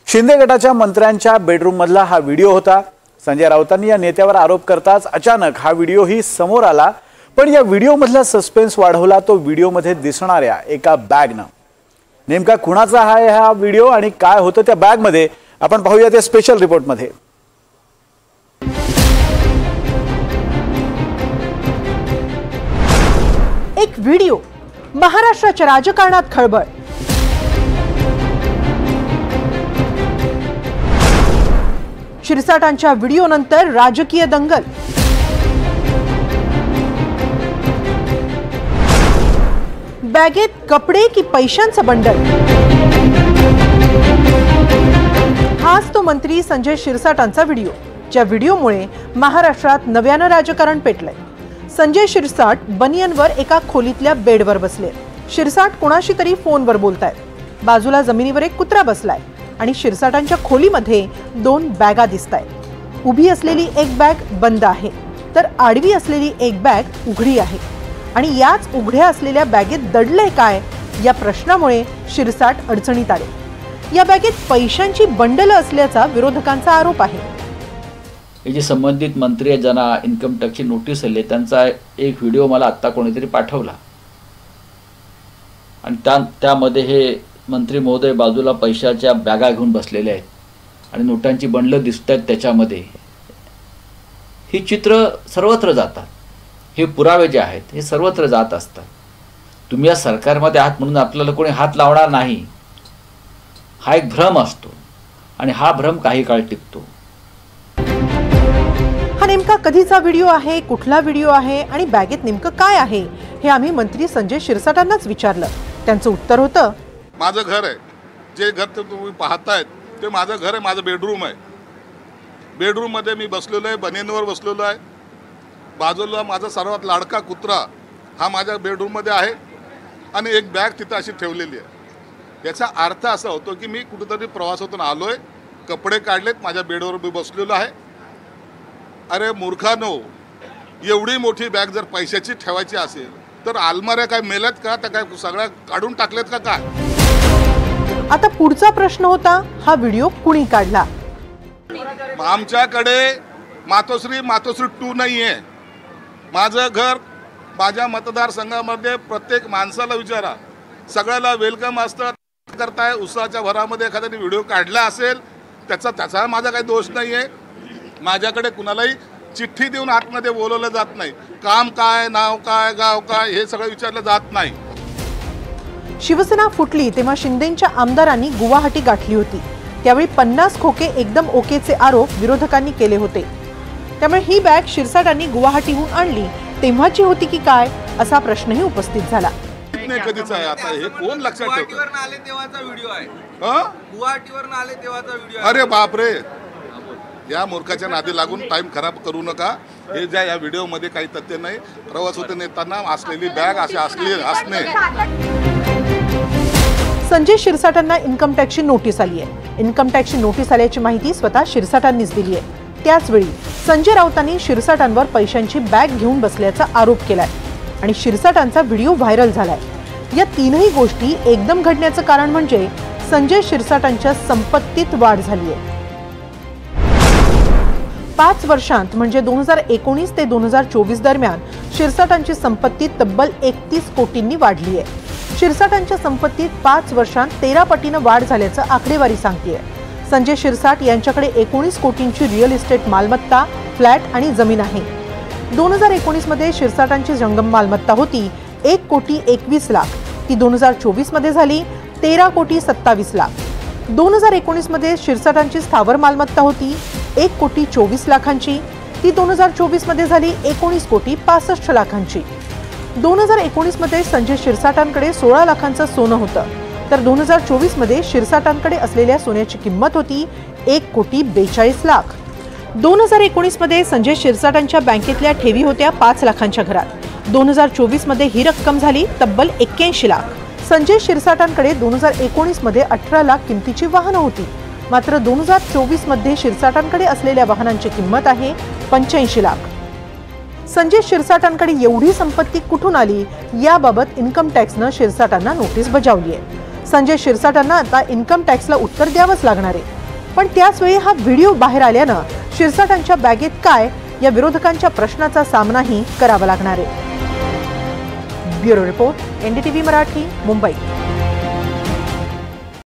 शिंदे गटाच्या मंत्र्यांच्या बेडरूम मधला हा व्हिडिओ होता। संजय राऊतांनी या नेत्यावर आरोप करताच अचानक हा व्हिडिओही समोर आला। पण या व्हिडिओ मधला सस्पेन्स वाढवला तो व्हिडिओ मध्ये दिसणाऱ्या एका बॅगनं। नेमका कुणाचा आहे हा व्हिडिओ आणि काय होतं त्या बॅग मध्ये आपण पाहूया त्या स्पेशल रिपोर्ट मध्ये। एक व्हिडिओ महाराष्ट्राच्या राजकारणात खळबळ। शिरसाटांच्या व्हिडिओ नंतर राजकीय दंगल। बॅगेत कपडे की पैशांचं बंडल। हाच तो मंत्री संजय शिरसाटांचा व्हिडिओ, ज्या व्हिडिओमुळे महाराष्ट्रात नव्यानं राजकारण पेटलंय। संजय शिरसाट बनियनवर एका खोलीतल्या बेडवर बसले। शिरसाट कोणाशी तरी फोनवर बोलतायत। बाजूला जमिनीवर एक कुत्रा बसलाय आणि शिरसाटांच्या खोलीमध्ये दोन बॅगा दिसतायत। उभी असलेली एक बॅग बंद आहे, तर आडवी असलेली एक बॅग उघडी आहे आणि याच उघड्या असलेल्या बॅगेत दडलंय काय या प्रश्नामुळे शिरसाट अडचणीत आले। या बॅगेत पैशांची बंडल असल्याचा विरोधकांचा आरोप आहे। हे जे संबंधित मंत्री आहेत ज्यांना इन्कम टॅक्सची नोटीस आली त्यांचा एक व्हिडिओ मला आत्ता कोणीतरी पाठवला आणि त्यामध्ये हे मंत्री महोदय बाजूला पैशाच्या बॅगा घेऊन बसलेले आहेत आणि नोटांची बंडलं दिसत आहेत। त्याच्यामध्ये ही चित्र सर्वत्र जातात। हे पुरावे जे आहेत हे सर्वत्र जात असतात। तुम्ही या सरकारमध्ये आहात म्हणून आपल्याला कोणी हात लावणार नाही, हा एक भ्रम असतो आणि हा भ्रम काही काळ टिकतो। हा नेमका कधीचा व्हिडिओ आहे, कुठला व्हिडिओ आहे आणि बॅगेत नेमकं काय आहे हे आम्ही मंत्री संजय शिरसाटांनाच विचारलं। त्यांचं उत्तर होतं, माझं घर आहे, जे घर तुम्ही पाहतायत ते माझं घर आहे, माझं बेडरूम आहे। बेडरूम मध्ये मी बसलेलो आहे, बनियनवर बसलेलो आहे। बाजूला माझा सर्वात लाडका कुत्रा हा माझ्या बेडरूम मध्ये आहे आणि एक बॅग तिथं अशी ठेवलेली आहे। याचा अर्थ असा होतो की मी कुठेतरी प्रवासातून आलोय, कपडे काढलेत, माझ्या बेडवर मी बसलेलो आहे। अरे मूर्खानो, एवढी मोठी बॅग जर पैशाची ठेवायची असेल तर अलमाऱ्या काय मेल्यात का, त्या काय सगळ्या काढून टाकल्यात का काय? आता पुढचा प्रश्न होता, हा व्हिडिओ कुणी काढला? आमच्याकडे मातोश्री 2 नाही आहे। माझं घर माझ्या मतदारसंघामध्ये प्रत्येक माणसाला विचारा, सगळ्याला वेलकम असतं। करताय उत्साहाच्या भरामध्ये एखाद्याने व्हिडिओ काढला असेल त्याचा माझा काही दोष नाही आहे। माझ्याकडे कुणालाही चिठ्ठी देऊन आतमध्ये बोलवलं जात नाही। काम काय, नाव काय, गाव काय हे सगळं विचारलं जात नाही। शिवसेना फुटली तेव्हा शिंदेंच्या आमदारांनी गुवाहाटी गाठली होती। त्यावेळी 50 खोके एकदम ओकेचे आरोप विरोधकांनी केले होते। त्यामुळे ही बॅग शिरसाटांनी गुवाहाटीहून आणली तेव्हाची होती की काय असा प्रश्नही उपस्थित झाला। कधीच आहे आता हे कोण लक्षात ठेवतं? गुवाहाटीवरून आले तेव्हाचा व्हिडिओ आहे। गुवाहाटीवरून आले तेव्हाचा व्हिडिओ आहे। अरे बापरे, या मूर्खाच्या नादी लागून टाइम खराब करू नका। हे ज्या या व्हिडिओ मध्ये काही तथ्य नाही। प्रवासातून येताना असलेली बॅग अशी असणे। संजय शिरसाटांना इन्कम टॅक्सची नोटीस आली आहे। इन्कम टॅक्सची नोटीस आल्याची माहिती स्वतः शिरसाटांनीच दिली आहे। त्याचवेळी संजय राऊतांनी शिरसाटांवर पैशांची बॅग घेऊन बसल्याचा आरोप केलाय आणि शिरसाटांचा व्हिडिओ व्हायरल झालाय। या तीनही गोष्टी एकदम घडण्याचं कारण म्हणजे संजय शिरसाटांच्या संपत्तीत वाढ झाली आहे। 5 वर्षांत म्हणजे 2019 ते 2024 दरम्यान शिरसाटांची संपत्ती तब्बल 31 कोटींनी वाढली आहे। शिरसाटांच्या संपत्तीत 5 वर्षांत 13 पटीनं वाढ झाल्याचं आकडेवारी सांगतेय। संजय शिरसाट यांच्याकडे 19 कोटींची रिअल इस्टेट मालमत्ता, फ्लॅट आणि जमीन आहे। 2019 मध्ये शिरसाटांची जंगम मालमत्ता होती 1 कोटी 21 लाख, ती 2024 मध्ये झाली 13 कोटी 27 लाख। 2019 मध्ये शिरसाटांची स्थावर मालमत्ता होती 1 कोटी 24 लाखांची, ती 2024 मध्ये झाली 19 कोटी 65 लाखांची। 2019 मध्ये संजय शिरसाटांकडे 16 लाखांचं सोनं होतं, तर 2024 मध्ये शिरसाटांकडे असलेल्या सोन्याची किंमत होती 1 कोटी 42 लाख। 2019 मध्ये संजय शिरसाटांच्या बँकेतल्या ठेवी होत्या 5 लाखांच्या घरात। 2024 मध्ये ही रक्कम झाली तब्बल 81 लाख। संजय शिरसाटांकडे 2019 मध्ये 18 लाख किमतीची वाहनं होती, मात्र 2024 मध्ये शिरसाटांकडे असलेल्या वाहनांची किंमत आहे 85 लाख। संजय शिरसाटांकडे एवढी संपत्ती कुठून आली याबाबत इन्कम टॅक्सनं शिरसाटांना नोटीस बजावली आहे। संजय शिरसाटांना आता इन्कम टॅक्सला उत्तर द्यावंच लागणार आहे। पण त्याचवेळी हा व्हिडिओ बाहेर आल्यानं शिरसाटांच्या बॅगेत काय या विरोधकांच्या प्रश्नाचा सामनाही करावा लागणार आहे। Bureau report, NDTV Marathi, Mumbai.